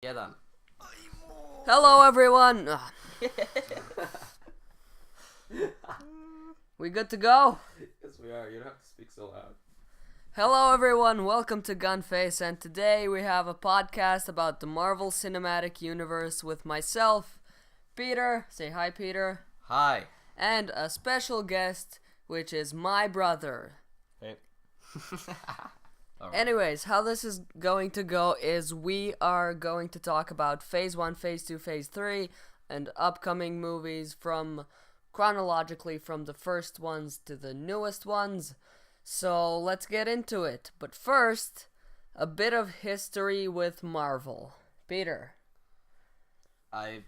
Yeah, done. Hello, everyone. We good to go? Yes, we are. You don't have to speak so loud. Hello, everyone. Welcome to GUNFACE, and today we have a podcast about the Marvel Cinematic Universe with myself, Peter. Say hi, Peter. Hi. And a special guest, which is my brother. Hey. Right. Anyways, how this is going to go is we are going to talk about Phase 1, Phase 2, Phase 3, and upcoming movies from chronologically from the first ones to the newest ones. So let's get into it. But first, a bit of history with Marvel. Peter. I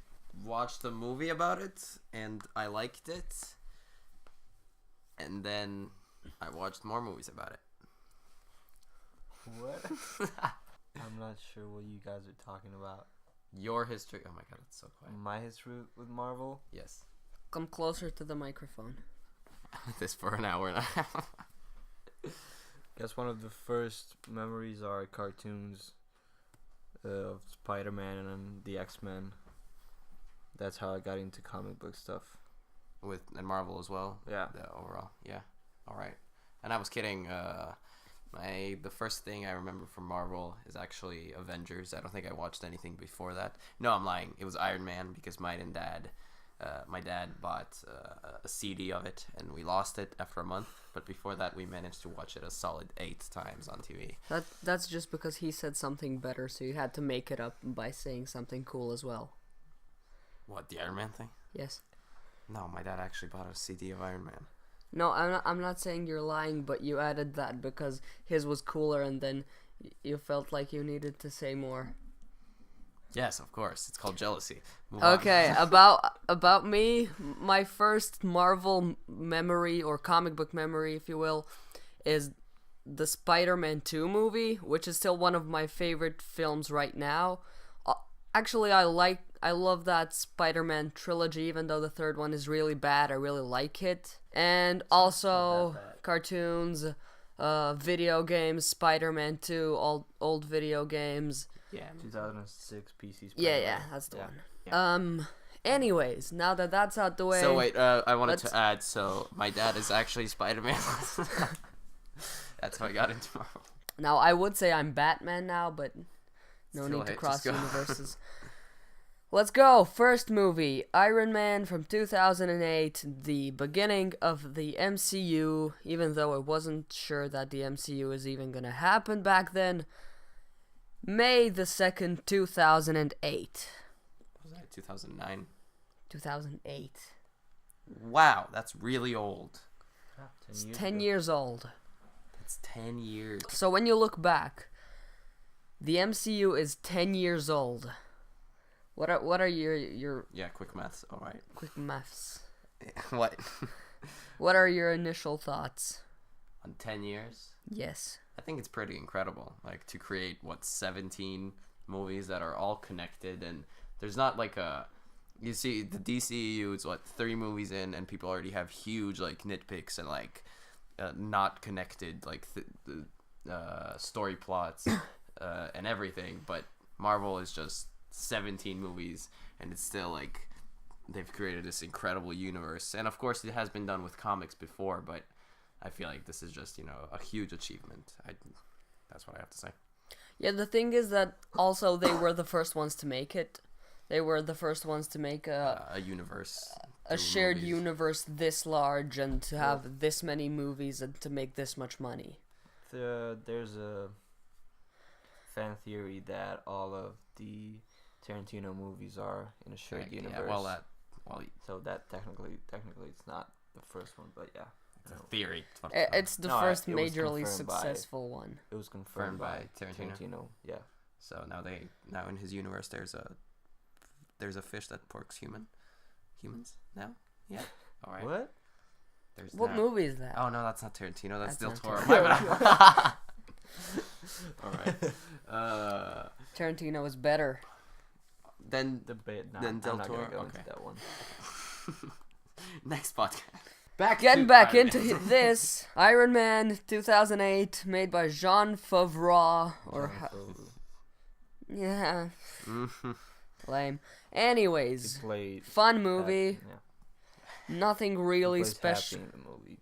watched a movie about it, and I liked it. And then I watched more movies about it. What? I'm not sure what you guys are talking about. Your history. Oh my god, it's so quiet. My history with Marvel? Yes. Come closer to the microphone. This for an hour and a half. Guess one of the first memories are cartoons of Spider-Man and the X-Men. That's how I got into comic book stuff. And Marvel as well. Yeah. Overall. Yeah. All right. And I was kidding. The first thing I remember from Marvel is actually Avengers. I don't think I watched anything before that. No, I'm lying. It was Iron Man because my dad bought a CD of it and we lost it after a month. But before that, we managed to watch it a solid 8 times on TV. That's just because he said something better, so you had to make it up by saying something cool as well. What, the Iron Man thing? Yes. No, my dad actually bought a CD of Iron Man. No, I'm not saying you're lying, but you added that because his was cooler and then you felt like you needed to say more. Yes, of course. It's called jealousy. Move on. Okay, about me, my first Marvel memory or comic book memory, if you will, is the Spider-Man 2 movie, which is still one of my favorite films right now. Actually, I love that Spider-Man trilogy, even though the third one is really bad. I really like it. And also cartoons, video games, Spider-Man 2, old video games. Yeah. 2006 PC Spider-Man. Yeah, that's the one. Yeah. Anyways, now that that's out the way. So wait, I wanted to add. So my dad is actually Spider-Man. That's how I got into Marvel. Now I would say I'm Batman now, but no Still need to hate, cross just go. universes. Let's go. First movie, Iron Man from 2008, the beginning of the MCU, even though I wasn't sure that the MCU was even going to happen back then. May the 2nd, 2008. Was that 2009? 2008. Wow, that's really old. It's 10 years old. That's 10 years. So when you look back, the MCU is 10 years old. What are your Yeah, quick maths. All right. quick maths? What? What are your initial thoughts? On 10 years? Yes. I think it's pretty incredible. Like to create 17 movies that are all connected, and there's not like a. You see, the DCEU is 3 movies in, and people already have huge like nitpicks and like not connected like story plots and everything. But Marvel is just 17 movies, and it's still like they've created this incredible universe. And of course, it has been done with comics before, but I feel like this is just a huge achievement. That's what I have to say. Yeah, the thing is that also they were the first ones to make it. They were the first ones to make A universe. a through shared movies. universe this large and to have this many movies and to make this much money. There's a fan theory that all of the Tarantino movies are in a shared universe. Yeah, So that technically it's not the first one, but yeah. it's a theory. It's the No, first it was majorly confirmed by- successful one. It was confirmed by Tarantino. Tarantino. Yeah. So now in his universe there's a fish that porks humans now. Yeah. All right. What? There's What that. movie is that? Oh no, that's not Tarantino. That's Del That's Toro. not My bad. All right. Tarantino is better. Then Debate. Nah, Then I'm Del not gonna Toro, go okay. into that one. next podcast. Getting back into this, Iron Man 2008, made by Jean Favreau, or Yeah, Mhm. lame. He Anyways, played. fun movie. Yeah. Nothing He really plays special. Happy in the movie.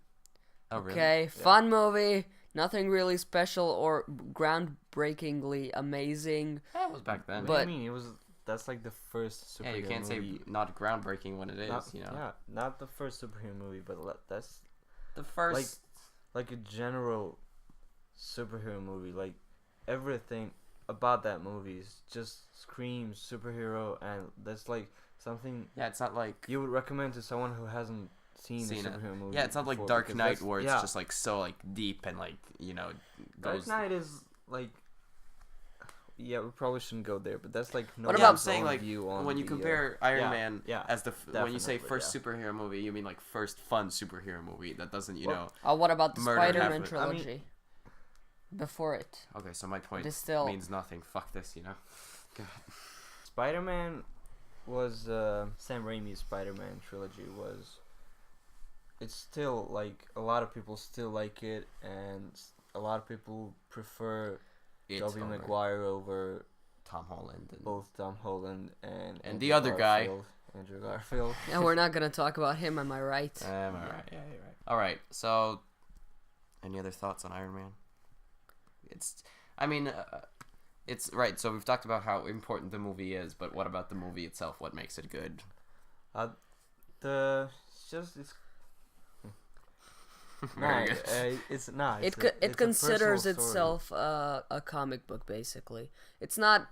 Oh, really? Okay, Yeah. fun movie. Nothing really special or groundbreakingly amazing. That was back then. What But- do you mean? It was. That's like the first superhero Yeah, you can't movie. say not groundbreaking when it is, Not, you know. Yeah, not the first superhero movie, but that's The first... like a general superhero movie. Like everything about that movie is just screams superhero, and that's like something Yeah, it's not like... you would recommend to someone who hasn't seen a Seen it. superhero movie. Yeah, it's not like before, Dark because Knight that's- where it's yeah, just like so like deep and like, you know, Dark goes... Knight is like. Yeah, we probably shouldn't go there, but that's like no What Yeah, I'm about- saying like view on when you the, compare Iron yeah, Man yeah, as the when you say definitely, first yeah. superhero movie, you mean like first fun superhero movie that doesn't, you Well- know... What about the Murder Spider-Man happened. I mean- trilogy? Before it. Okay, so my point is still- means nothing. Fuck this, you know. God. Spider-Man was Sam Raimi's Spider-Man trilogy was. It's still like a lot of people still like it, and a lot of people prefer It's Tobey over. Maguire over Tom Holland and both Tom Holland and And Andrew the other guy. Garfield. Andrew Garfield. Yeah, we're not gonna talk about him, am I right? Am I right? Yeah, you're right. All right. So, any other thoughts on Iron Man? I mean, it's right. So we've talked about how important the movie is, but what about the movie itself? What makes it good? It's Very nah, good. it's not. It considers itself a comic book, basically. It's not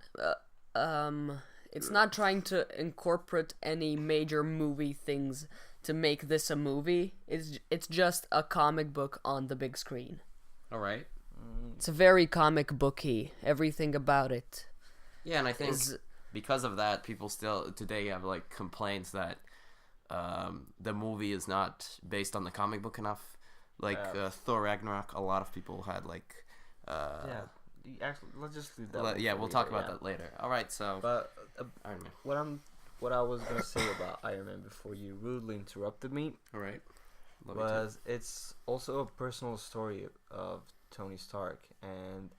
trying to incorporate any major movie things to make this a movie. It's just a comic book on the big screen. All right. It's very comic booky. Everything about it Yeah, and I think is because of that, people still today have like complaints that the movie is not based on the comic book enough. Like Thor Ragnarok, a lot of people had like. Yeah. Actually, let's just leave that. Yeah, for we'll later, talk about yeah. that later. All right, so But Iron Man. what I was gonna say about Iron Man before you rudely interrupted me All right. Love you too. was it's also a personal story of Tony Stark, and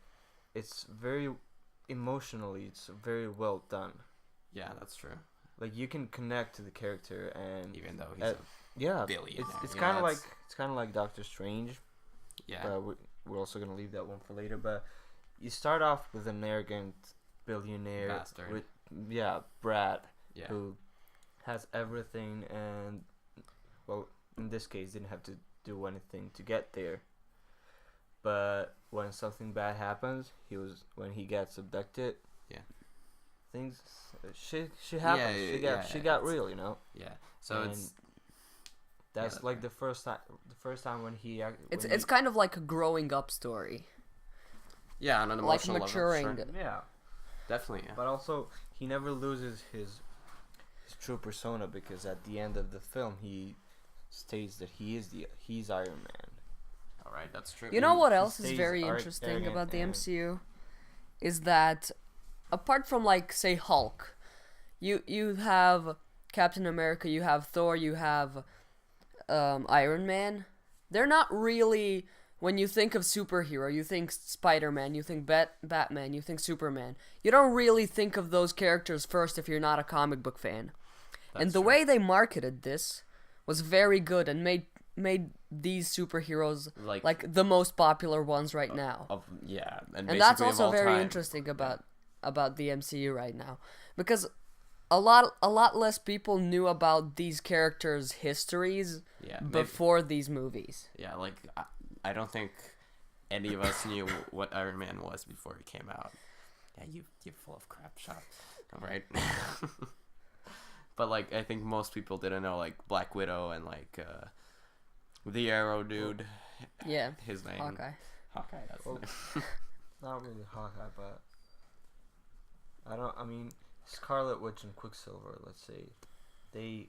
it's very emotionally, it's very well done. Yeah, that's true. Like you can connect to the character, and Even though he's yeah, billionaire, it's you kind know, of that's- like Doctor Strange. yeah. We're also gonna leave that one for later. But you start off with an arrogant billionaire Bastard. with Brad, Yeah. who has everything, and well, in this case, didn't have to do anything to get there. But when something bad happens, when he gets abducted. Yeah. Things shit happens. She got it's- real, you know. Yeah. So And it's that's yeah, like the first time when he it's kind of like a growing up story, yeah on an like emotional maturing. level. Sure. yeah. Definitely. Yeah. But also, he never loses his true persona, because at the end of the film, he states that he's Iron Man. All right, that's true. You know what he else is stays very arrogant interesting about the and- MCU? Is that apart from like say Hulk, you have Captain America, you have Thor, you have Iron Man. They're not really, when you think of superhero, you think Spider-Man, you think Batman, you think Superman. You don't really think of those characters first if you're not a comic book fan. And That's the true. way they marketed this was very good and made these superheroes Like- like the most popular ones right now. Yeah, And basically that's of also all very time. interesting about the MCU right now, because a lot less people knew about these characters' histories Yeah, maybe- before these movies. Yeah, like I don't think any of us knew what Iron Man was before it came out. Yeah, you're full of crap, shop. All right. But like I think most people didn't know like Black Widow and like the Arrow dude. Yeah, His name. Hawkeye. Hawkeye. That's Well, the name. Not really Hawkeye, but I mean, Scarlet Witch and Quicksilver, let's say, they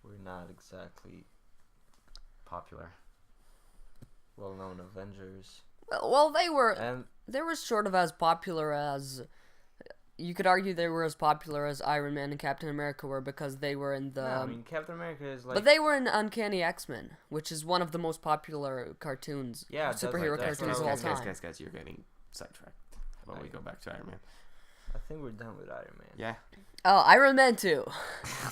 were not exactly Popular. well-known Avengers, Well, they were sort of as popular as, you could argue they were as popular as Iron Man and Captain America were, because they were in the yeah, I mean, Captain America is like, but they were in Uncanny X-Men, which is one of the most popular cartoons, Yeah, that's superhero like- that's what cartoons I of all was time. Guys, you're getting sidetracked. How about we go back to Iron Man? I think we're done with Iron Man. Yeah. Oh, Iron Man 2.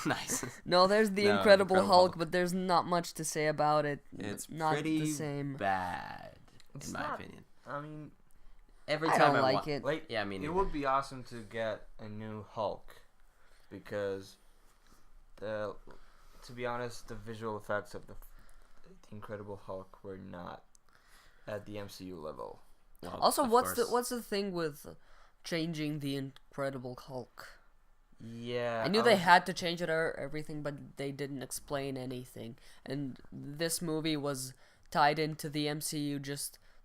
Nice. No, there's the No, Incredible Incredible Hulk, Hulk. but there's not much to say about it. It's not pretty the same. bad, It's in my not- opinion. I mean, Every I time don't I like wa- it. like, Yeah, I mean, it would be awesome to get a new Hulk, because to be honest, the visual effects of the Incredible Hulk were not at the MCU level. well, Also, of what's course. the thing with changing the Incredible Hulk? Yeah, I knew they had to change it or everything, but they didn't explain anything. And this movie was tied into the MCU.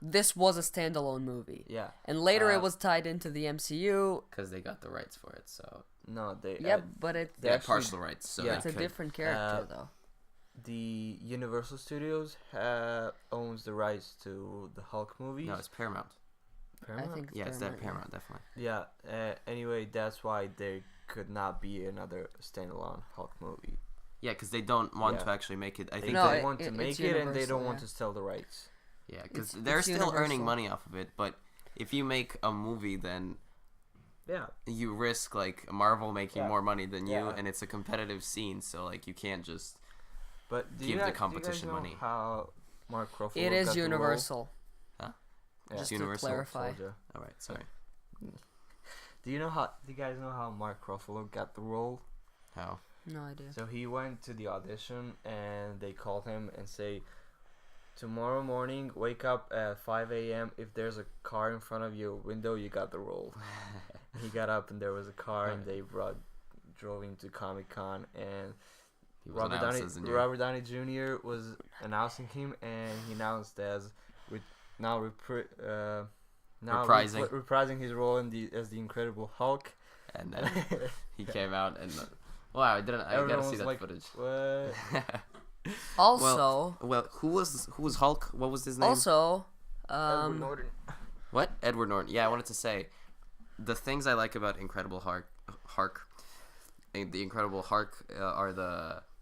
This was a standalone movie. Yeah, And later it was tied into the MCU. Because they got the rights for it, so no, they Yeah, but it, they They had actually- partial rights. So yeah. they it's a could. different character, though. the Universal Studios owns the rights to the Hulk movies. No, it's Paramount. Paramount? I think Yeah, it's that Paramount, Paramount, definitely. Yeah. Anyway, that's why there could not be another standalone Hulk movie. Yeah, because they don't want Yeah. to actually make it. I They think No, don't they, want to it's make it, and they Universal, don't want yeah. to sell the rights. yeah, because it's they're still earning Universal. money off of it. But if you make a movie, then Yeah. you risk like Marvel making Yeah. more money than you, Yeah. and it's a competitive scene. So like you can't just. But do Give you the guys, competition do you guys know money. how Mark Ruffalo It got is the role? Universal. Yeah. Just to Universal. clarify. Soldier. All right, sorry. Do you guys know how Mark Ruffalo got the role? How? No idea. So he went to the audition, and they called him and say, tomorrow morning, wake up at 5 a.m. If there's a car in front of your window, you got the role. He got up, and there was a car, and they drove him to Comic-Con, and He was announced as the new. Robert Downey Jr. was announcing him, and he announced as Reprising. reprising his role as the Incredible Hulk. And then he came out and wow, I gotta Everyone see was that like, footage. What? Also, Well, who was Hulk? What was his name? also, Edward Norton. What? Edward Norton. Yeah, I wanted to say the things I like about Incredible Hulk, the Incredible Hulk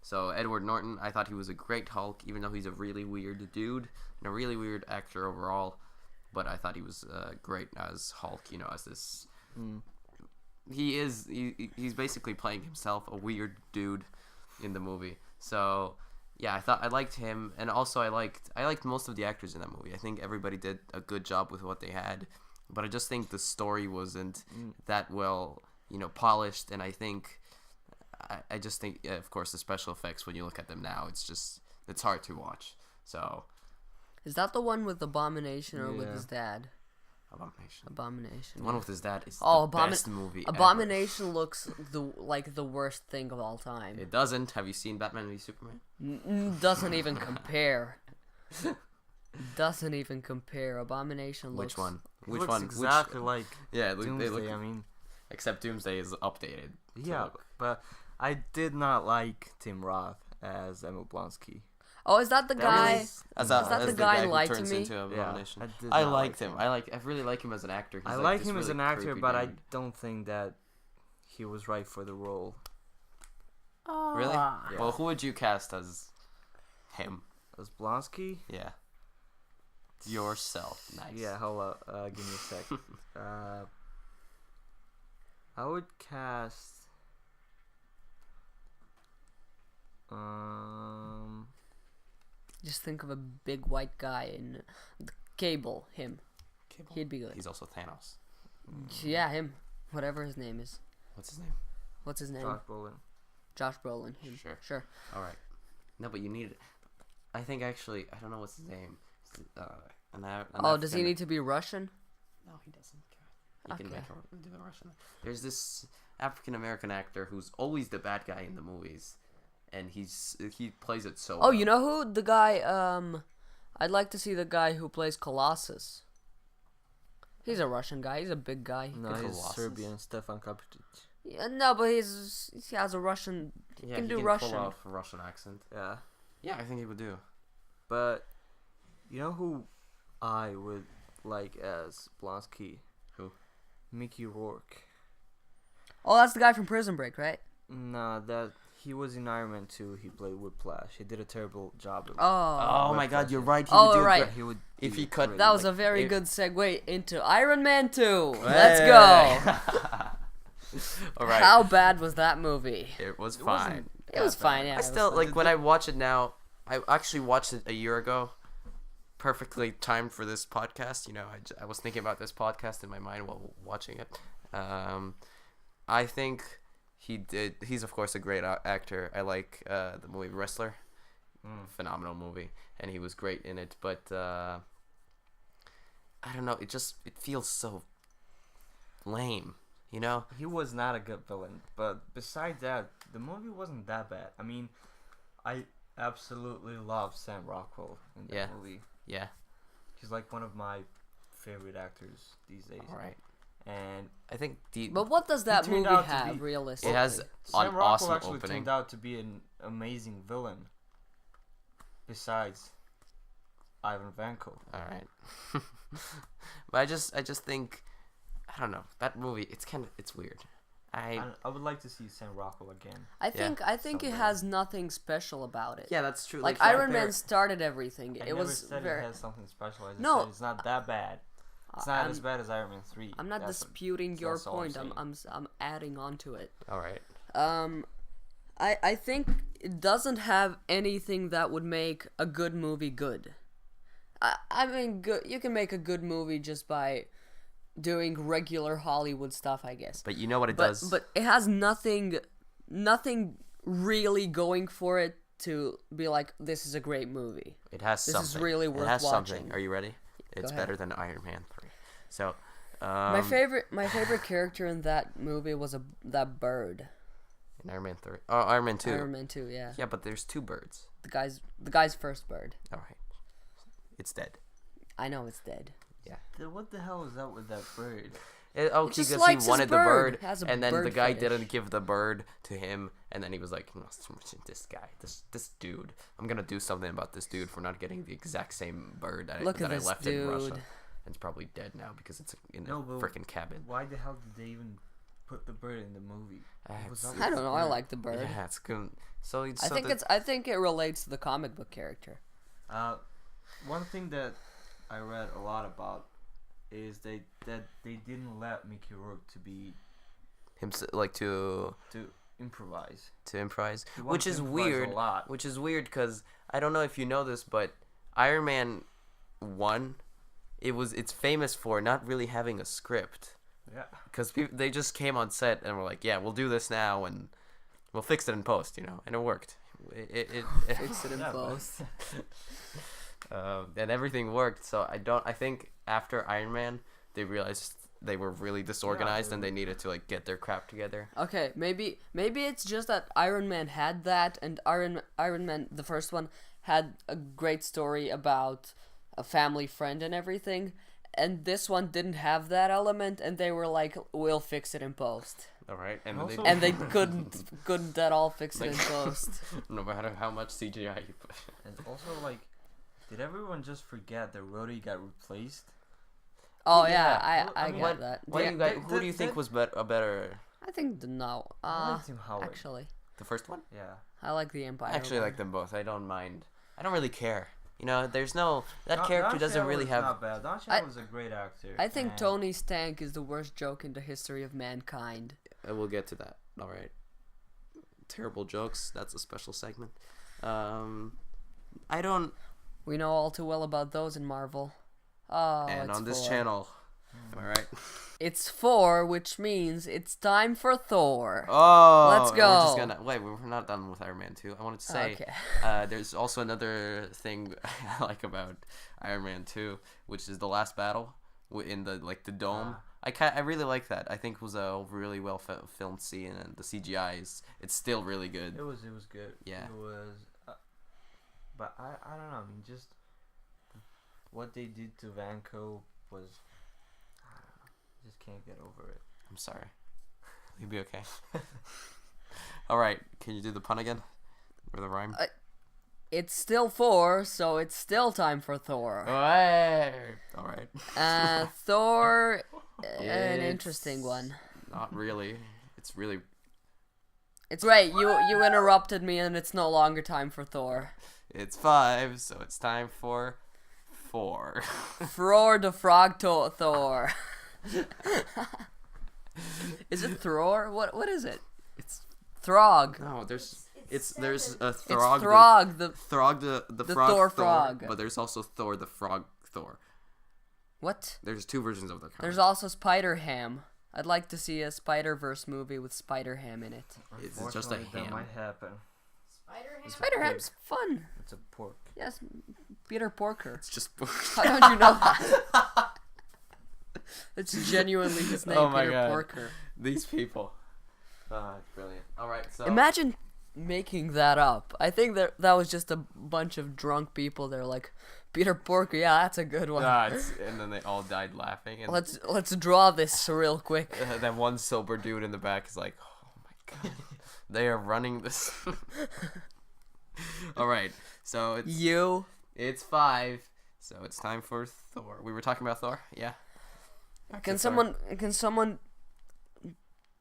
so Edward Norton. I thought he was a great Hulk, even though he's a really weird dude and a really weird actor overall. But I thought he was great as Hulk. You know, as this. He's basically playing himself, a weird dude in the movie. So yeah, I liked him, and also I liked most of the actors in that movie. I think everybody did a good job with what they had, but I just think the story wasn't that well, polished. And I just think, of course, the special effects, when you look at them now, it's hard to watch. So is that the one with Abomination or with Yeah. his dad? Abomination. Abomination. The one with his dad is Oh, the best movie ever. Abomination looks like the worst thing of all time. It doesn't. Have you seen Batman v Superman? Doesn't even compare. Doesn't even compare. Abomination looks. Which one? It Which looks one? exactly like Yeah, they Doomsday. look. I mean, Except Doomsday is updated. yeah, but I did not like Tim Roth as Emil Blonsky. Oh, is that the guy? was- As that the guy who Lied to turns Me? into Abomination. I did I not liked like him. I really like him as an actor. He's I like like this him as really an actor, creepy but I dude. don't think that he was right for the role. Really? Yeah. Well, who would you cast as him? As Blonsky? Yeah. Yourself. Nice. Yeah, hold up. Give me a sec. I would cast. Just think of a big white guy in Cable. Him. Cable. He'd be good. He's also Thanos. Yeah, him. Whatever his name is. What's his name? What's his name? Josh Brolin. Josh Brolin. Him. Sure. All right. No, but you need. I think actually, I don't know what's his name. Does he need to be Russian? No, he doesn't. He can Okay. make him do a Russian. There's this African American actor who's always the bad guy in the movies, and he plays it so. Oh, well. you know who? The guy, I'd like to see the guy who plays Colossus. He's a Russian guy. He's a big guy. No, Could he's Colossus? Serbian. Stefan Kapitic. Yeah, no, but he has a Russian. He Yeah, can he do can Russian. pull off a Russian accent. Yeah. Yeah, I think he would do. But, you know who I would like as Blonsky? Who? Mickey Rourke. Oh, that's the guy from Prison Break, right? Nah, he was in Iron Man 2. He played Whiplash. He did a terrible job. Oh. my God, you're right. He Oh, would do right. He would. If he would cut- great. That was Like, a very if- good segue into Iron Man 2. Let's go. All right. How bad was that movie? It was It fine. wasn't It was that fine. bad. Yeah, I it was still fine. like when I watch it now. I actually watched it a year ago. Perfectly timed for this podcast. You know, I was thinking about this podcast in my mind while watching it. I think he's of course a great actor. I like the movie Wrestler. Phenomenal movie, and he was great in it. But I don't know. It feels so lame. You know. He was not a good villain, but besides that, the movie wasn't that bad. I mean, I absolutely love Sam Rockwell in that movie. Yeah. He's like one of my favorite actors these days. All right. And I think But what does that turned movie out to have be- realistically? it has Sam an Rockwell awesome actually opening. turned out to be an amazing villain. Besides Ivan Vanko. All right. But I just think I don't know that movie. It's weird. I would like to see Sam Rockwell again. I think it Somewhere. has nothing special about it. Yeah, that's true. Like right Iron there. Man started everything. I It never was said very. it has something special. I just No. said it's not that bad. It's not I'm- as bad as Iron Man 3. I'm not That's what- disputing your that's all I'm point. saying. I'm adding on to it. All right. I think it doesn't have anything that would make a good movie good. I mean, good. You can make a good movie just by doing regular Hollywood stuff, I guess. But you know what it But does. but it has nothing really going for it to be like, this is a great movie. It has This something. is really worth it has watching. something. Are you ready? It's ahead. better than Iron Man 3. So, My favorite character in that movie was that bird. in Iron Man 3. Oh, Iron Man 2. Iron Man 2, yeah. Yeah, but there's two birds. The guy's first bird. All right. It's dead. I know it's dead. What the hell is that with that bird? just Because likes he his wanted the bird. bird, Has a and then the bird guy fetish. didn't give the bird to him, and then he was like, this guy, this dude, I'm gonna do something about this dude for not getting the exact same bird that, Look I, at that I this left in Russia. dude. And it's probably dead now because it's in No, a but freaking cabin. Why the hell did they even put the bird in the movie? What was up I with don't the know. I bird? like the bird. Yeah, it's good. So, I think it relates to the comic book character. One thing that I read a lot about is that they didn't let Mickey Rourke to improvise. to improvise, He wanted which to is improvise weird. a lot. Which is weird because I don't know if you know this, but Iron Man 1, it's famous for not really having a script. Yeah. Because they just came on set and were like, yeah, we'll do this now and we'll fix it in post, you know, and it worked. It Fix it in Yeah, but- post. and everything worked. So I think after Iron Man, they realized they were really disorganized and they needed to like get their crap together. Okay, maybe it's just that Iron Man had that, and Iron Man, the first one, had a great story about a family friend and everything, and this one didn't have that element, and they were like, we'll fix it in post. All right, and Also- then And they couldn't at all fix it in Like- post. no matter how much CGI you put. And also, like, did everyone just forget that Rhodey got replaced? Oh Yeah, yeah, well, I I mean, get that. Why Yeah, you guys, that- who do you that- think that- was a better? I think no. I liked Tim Howard. Actually, The first one? Yeah. I like the Empire. I actually one. like them both. I don't mind. I don't really care. You know, there's no that Don- character Don doesn't really Cheadle's have. Not bad. Don I- Cheadle was a great actor. I think and Tony Stank is the worst joke in the history of mankind. We'll get to that. All right. Terrible jokes. That's a special segment. I don't. We know all too well about those in Marvel. Oh, And it's on this 4. channel, am I right? It's 4, which means it's time for Thor. Oh, Let's and We're just go. gonna wait. We're not done with Iron Man 2. I wanted to say, Okay. there's also another thing I like about Iron Man 2, which is the last battle in the the dome. I really like that. I think it was a really well filmed scene, and the CGI it's still really good. It was good. Yeah. It was. But I don't know. I mean, just what they did to Vanko was. I don't know. Just can't get over it. I'm sorry. You'll be okay. All right. Can you do the pun again? Or the rhyme? It's still 4, so it's still time for Thor. All right. Thor, an It's interesting one. Not really. It's really. It's right. You interrupted me, and it's no longer time for Thor. It's 5, so it's time for 4. Fror the Frog Thor. Is it Thror? What is it? It's Throg. no. There's there's a It's Throg. Throg. The Throg the the frog Thor Thor, frog. but there's also Thor the frog Thor. what? There's two versions of the comic. There's also Spider-Ham. I'd like to see a Spider-Verse movie with Spider-Ham in it. It's just a Unfortunately, that ham. might happen. Spider-Ham. Spider-Ham's fun. It's a pork. Yes, Peter Porker. It's just. How don't you know that? It's genuinely his name, Oh my Peter God. Porker. These people. Ah, brilliant. All right, so Imagine making that up. I think that was just a bunch of drunk people. They're like, Peter Porker, yeah, that's a good one. and then they all died laughing, and Let's draw this real quick. that one sober dude in the back is like, "Oh my god, they are running this." All right, so it's 5, so it's time for Thor. We were talking about Thor, yeah. Can someone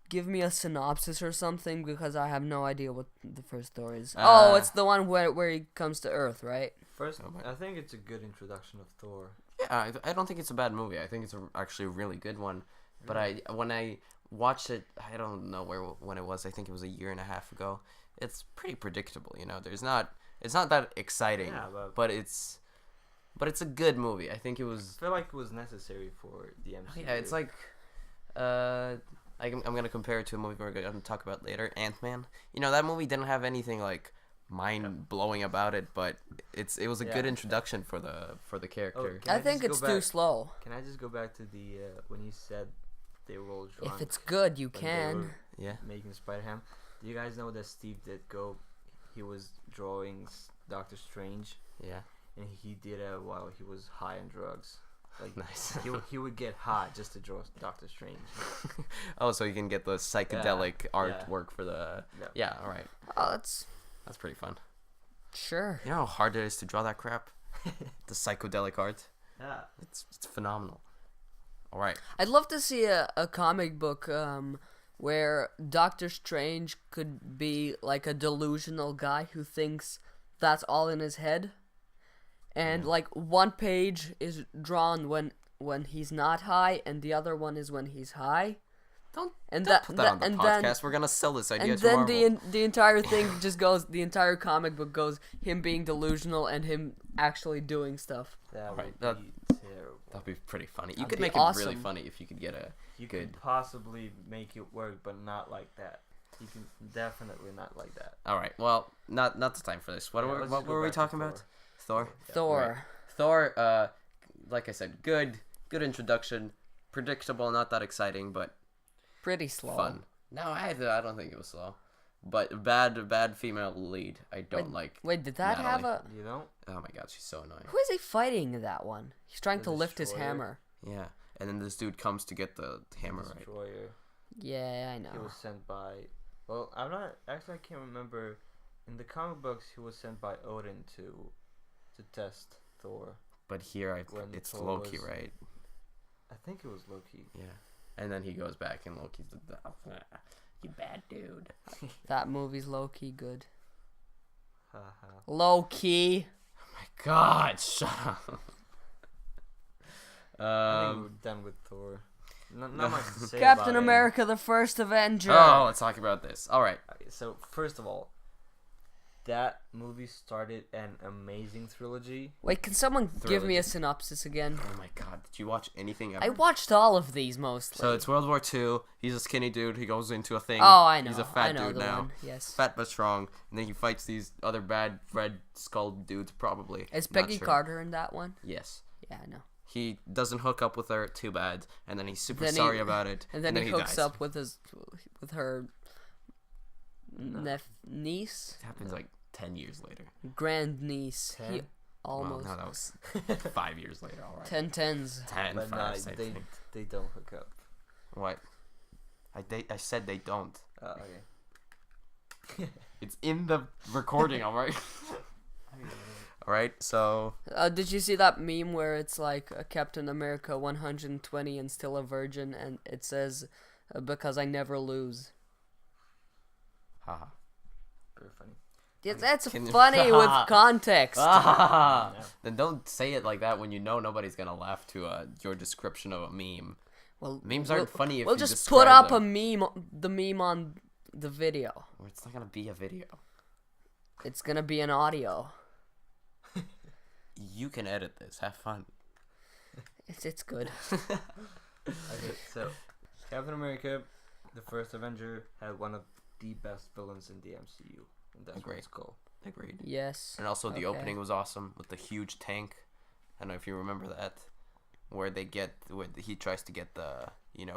give me a synopsis or something, because I have no idea what the first Thor is. It's the one where he comes to Earth, right? First, I think it's a good introduction of Thor. Yeah, I don't think it's a bad movie. I think it's actually a really good one. But when I watched it, I don't know when it was. I think it was a year and a half ago. It's pretty predictable, you know. It's not that exciting, Yeah, but it's a good movie. I think it was. I feel like it was necessary for the MCU. Yeah, it's like, I'm gonna compare it to a movie we're gonna talk about later, Ant-Man. You know, that movie didn't have anything like mind blowing about it, but it was a good introduction for the character. Can I think just it's go too back- slow. Can I just go back to the when you said they were all drunk? If it's good, you when they can. were Yeah. making Spider-Ham. Do you guys know that Steve Ditko, he was drawing Doctor Strange, Yeah. and he did it while he was high on drugs. Like Nice. he would get high just to draw Doctor Strange. Oh, so you can get the psychedelic Yeah. artwork for the. Yeah. All right. Oh, that's That's pretty fun. sure. You know how hard it is to draw that crap? The psychedelic art. Yeah. It's phenomenal. All right. I'd love to see a comic book where Doctor Strange could be like a delusional guy who thinks that's all in his head. And like one page is drawn when he's not high, and the other one is when he's high. Don't And put that on the and podcast. We're gonna sell this idea and to then Marvel. the entire thing just goes. The entire comic book goes him being delusional and him actually doing stuff. That Right, would that- be terrible. That'd be pretty funny. You That'd could be make it really awesome. funny if you could get a You good. could possibly make it work, but not like that. You can definitely not like that. All right. Well, not the time for this. What Yeah, were let's what just go were we back to talking Thor. about? Thor. Yeah. Thor. Thor. Like I said, good introduction. Predictable, not that exciting, but Pretty slow. fun. No, I don't think it was slow. But bad female lead. I don't like. Wait, did that have Natalie. a? You know? Oh my god, she's so annoying. Who is he fighting in that one? He's trying The to lift his Destroyer. hammer. Yeah, and then this dude comes to get the hammer right. Destroyer. Yeah, I He know. was sent by. Well, I'm not actually. I can't remember. In the comic books, he was sent by Odin to test Thor. But here, When it's Thor Loki, was- right? I think it was Loki. Yeah. And then he goes back, and Loki's you bad dude. That movie's low key good. Haha. Low key. My God, shut up. I think we're done with Thor. Not much to say Captain about America, the first Avenger. Oh, let's talk about this. All right. It. Okay, so first of all, that movie started an amazing trilogy. Wait, can someone give me a Trilogy. synopsis again? Oh my God, did you watch anything ever? I watched all of these mostly. So it's World War II. He's a skinny dude. He goes into a thing. Oh, I know. He's a fat I know dude the now. one. Yes. Fat but strong. And then he fights these other bad red skull dudes, probably. Is Not Peggy sure. Carter in that one? Yes. Yeah, I know. He doesn't hook up with her too bad, and then he's super Then he- sorry about it. And then he hooks dies. up with her niece, It happens like 10 years later. grand niece. He 10? almost Well, no, that was 5 years later. All right. 10 tens. 10, But 5, no, same they thing. they don't hook up. What? I said they don't. Oh, okay. It's in the recording, all right? All right, so Did you see that meme where it's like Captain America 120 and still a virgin, and it says, because I never lose. haha. Very funny. Yeah, that's Can- funny with context. Then don't say it like that when you know nobody's gonna laugh to your description of a meme. Well, Memes aren't funny if we'll you just put describe up them. the meme on the video. Well, it's not gonna be a video. It's gonna be an audio. You can edit this. Have fun. It's good. Okay, so Captain America, the first Avenger, had one of the best villains in the MCU, and that's what Agreed. it's called. Agreed. Yes. And also the Okay. opening was awesome with the huge tank. I don't know if you remember that, where he tries to get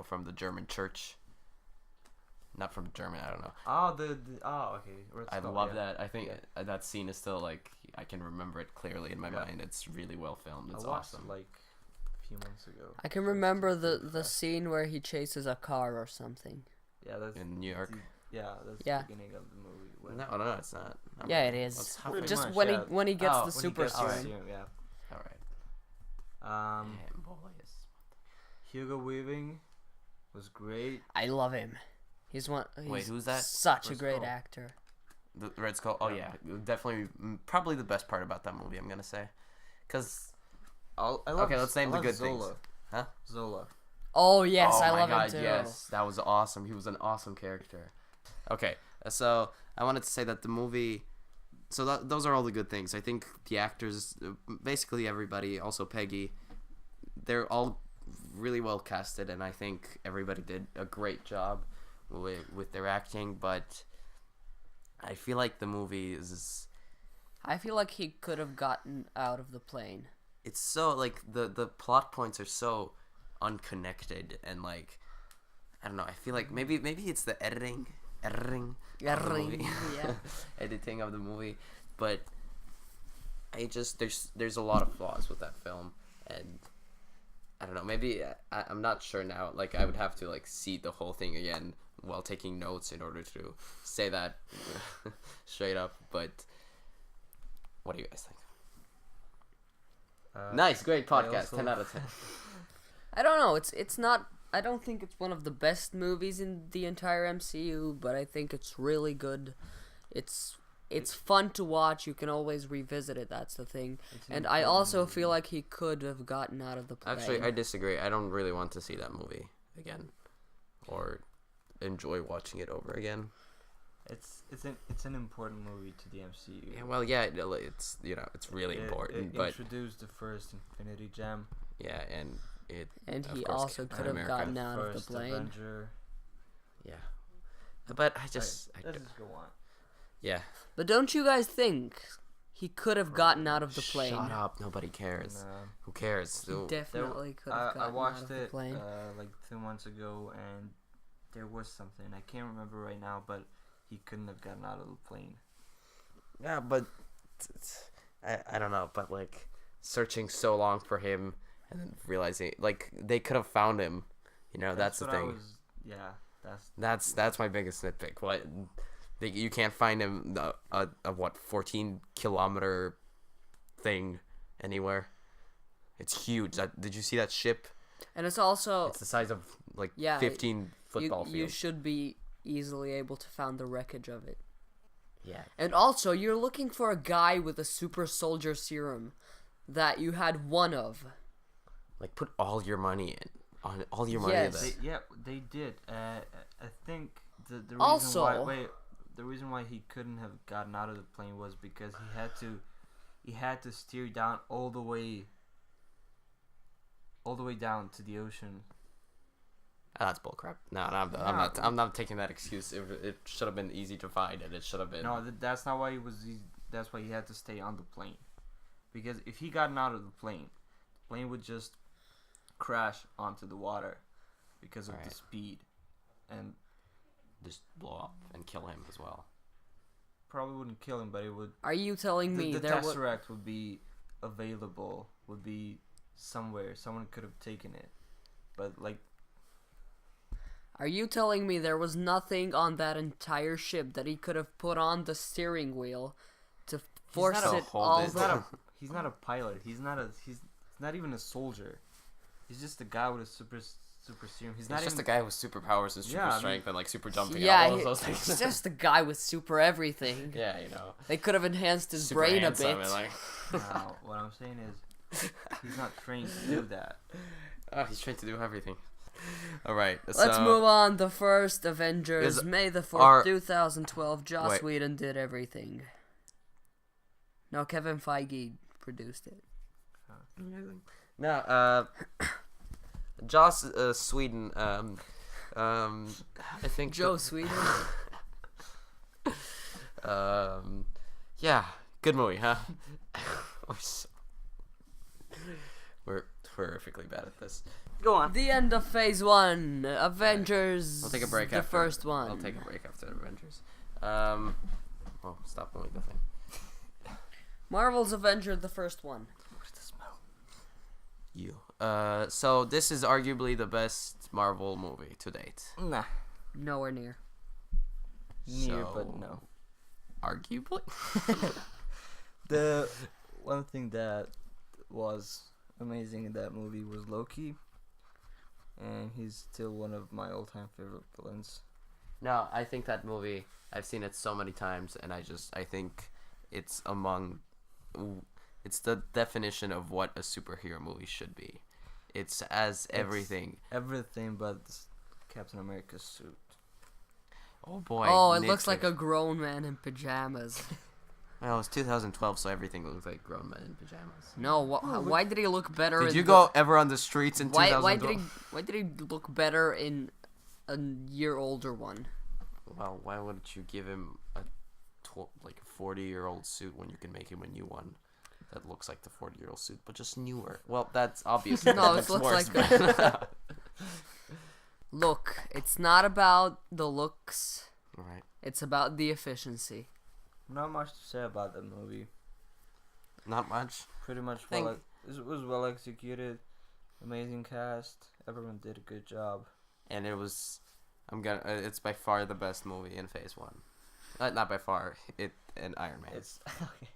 from the German church. Not from German, I don't know. Okay. I love that. I think that scene is still like I can remember it clearly in my mind. It's really well filmed. It's I watched awesome. it like a few months ago. I can remember the scene where he chases a car or something. Yeah, that's In New York. that's Yeah. the beginning of the movie. when- No, it's not. Yeah, it is. It's Pretty Just much, when yeah. when he gets the when he super gets the serum. yeah. All right. Um, Boys. Hugo Weaving was great. I love him. He's Wait, who's that? Such a Red great Skull. actor. The Red Skull. Oh yeah, definitely. Probably the best part about that movie. I'm gonna say, because Okay, let's name the good things. Zola. Huh? Zola. Oh yes, oh I my love God, him too. yes, that was awesome. He was an awesome character. Okay, so I wanted to say that the movie. So those are all the good things. I think the actors, basically everybody, also Peggy, they're all really well casted, and I think everybody did a great job with their acting. But I feel like the movie is. I feel like he could have gotten out of the plane. It's so like the plot points are so unconnected and like I don't know. I feel like maybe it's the editing of the movie. Yeah. Editing of the movie, but I just there's a lot of flaws with that film, and I don't know. Maybe I'm not sure now. Like I would have to like see the whole thing again while taking notes in order to say that straight up. But what do you guys think? Nice, great podcast. also- 10 out of 10. I don't know. It's not. I don't think it's one of the best movies in the entire MCU, but I think it's really good. It's fun to watch. You can always revisit it. That's the thing. And I also feel like he could have gotten out of the plane. Actually, I disagree. I don't really want to see that movie again, or enjoy watching it over again. It's an important movie to the MCU. Yeah, well, yeah, it's it's really important, It but introduced the first Infinity Gem. yeah, and And of he course, also Captain could have America. gotten out of the First plane. Avenger. yeah, but I just Let's just go on. yeah. But don't you guys think he could have gotten out of the plane? Shut up! Nobody cares. And, Who cares? He definitely could have gotten I out watched of the it plane. like 2 months ago, and there was something I can't remember right now, but he couldn't have gotten out of the plane. Yeah, but I don't know. But like searching so long for him and then realizing like they could have found him. That's the what I thing. That's my biggest nitpick. You can't find him a 14-kilometer thing anywhere. It's huge. Did you see that ship? And it's also It's the size of like Yeah, 15 football you fields. should be easily able to find the wreckage of it. Yeah. And also, you're looking for a guy with a super soldier serum that you had one of. Like put all your money in. On all your money Yes. in that. They did. I think the reason Also- the reason why he couldn't have gotten out of the plane was because he had to steer down all the way down to the ocean. That's bullcrap. No, I'm not taking that excuse. It should have been easy to find, and it should have been. No, that's not why that's why he had to stay on the plane. Because if he gotten out of the plane would just crash onto the water because of the speed, and just blow up and kill him as well. probably wouldn't kill him, but it would. Are you telling me The there was? Tesseract would be available. Would be somewhere. Someone could have taken it, but like. Are you telling me there was nothing on that entire ship that he could have put on the steering wheel to force not a it hold all? it. He's not a pilot. He's not even a soldier. He's just a guy with a super serum. He's not It's just even a guy with superpowers and super Yeah, I mean- strength and like super jumping. Yeah, and all of those things. he's just a guy with super everything. Yeah, They could have enhanced his super brain a handsome bit. and, like, No, what I'm saying is, he's not trained to do that. oh, he's trained to do everything. All right. Let's move on. The first Avengers, May the 4th, 2012. Joss Whedon did everything. No, Kevin Feige produced it. No, Joss Sweden. I think Joe Sweden. Yeah, good movie, huh? We're horrifically bad at this. Go on. The end of Phase 1. Avengers. We'll take a break the after. first one. I'll take a break after Avengers. Well, stop moving the thing. Marvel's Avenger, the first one. What is the smell? You. So this is arguably the best Marvel movie to date. Nah. Nowhere near. Near, but no. Arguably? The one thing that was amazing in that movie was Loki. And he's still one of my all-time favorite villains. No, I think that movie, I've seen it so many times, and I think it's it's the definition of what a superhero movie should be. It's everything. Everything but Captain America's suit. Oh boy. Oh, it looks like a grown man in pajamas. Well, it's 2012, so everything looks like grown men in pajamas. No, why did he look better? Did you go ever on the streets in 2012? Why did he look better in a year older one? Well, why wouldn't you give him a 40-year-old suit when you can make him a new one that looks like the 40-year-old suit, but just newer? Well, that's obviously no, it looks like that. Look, it's not about the looks. Right. It's about the efficiency. Not much to say about that movie. Not much. Pretty much it was well executed. Amazing cast. Everyone did a good job. And it was, it's by far the best movie in Phase 1. Not by far. And Iron Man. It's okay.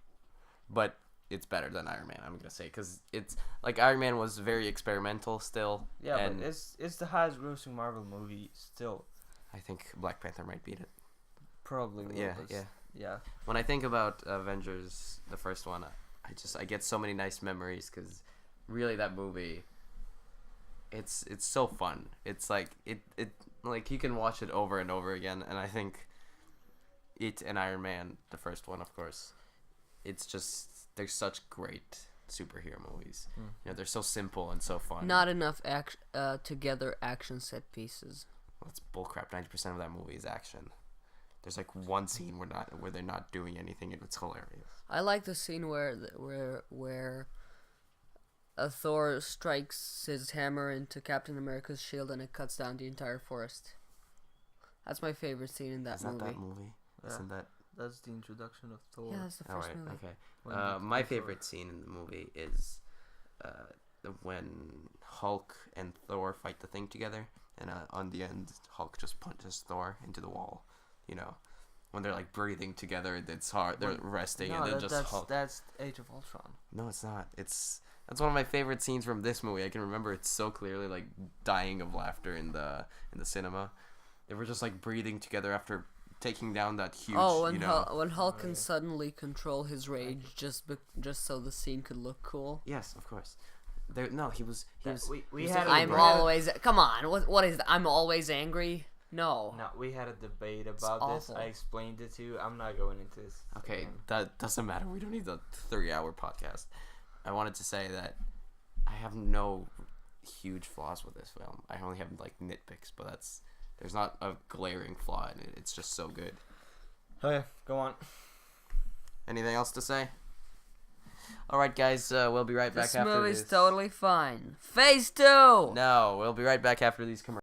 But it's better than Iron Man, I'm gonna say, because it's like Iron Man was very experimental still. Yeah, but it's the highest grossing Marvel movie still. I think Black Panther might beat it. Probably will. Yeah. When I think about Avengers, the first one, I get so many nice memories because really that movie, it's so fun. It's like it like you can watch it over and over again, and I think it and Iron Man, the first one, of course, it's just they're such great superhero movies. You know, they're so simple and so fun. Not enough together action set pieces. Well, that's bullcrap. 90% of that movie is action. There's like one scene where they're not doing anything, and it's hilarious. I like the scene where Thor strikes his hammer into Captain America's shield and it cuts down the entire forest. That's my favorite scene in that movie. Is that movie? Yeah. Isn't that? That's the introduction of Thor. Yeah, that's the first movie. Okay. My favorite scene in the movie is when Hulk and Thor fight the Thing together, and on the end, Hulk just punches Thor into the wall. You know, when they're like breathing together, it's hard. They're resting, and then Hulk. That's Age of Ultron. No, it's not. That's one of my favorite scenes from this movie. I can remember it so clearly, like dying of laughter in the cinema. They were just like breathing together after taking down that huge. When Hulk can suddenly control his rage just so the scene could look cool. Yes, of course. He was. I'm always. Come on. What is that? I'm always angry. No, we had a debate about this. I explained it to you. I'm not going into this. Okay, again. That doesn't matter. We don't need the 3-hour podcast. I wanted to say that I have no huge flaws with this film. I only have like nitpicks, but there's not a glaring flaw in it. It's just so good. Okay, go on. Anything else to say? All right, guys. We'll be right back after this. This movie's totally fine. Phase 2. No, we'll be right back after these commercials.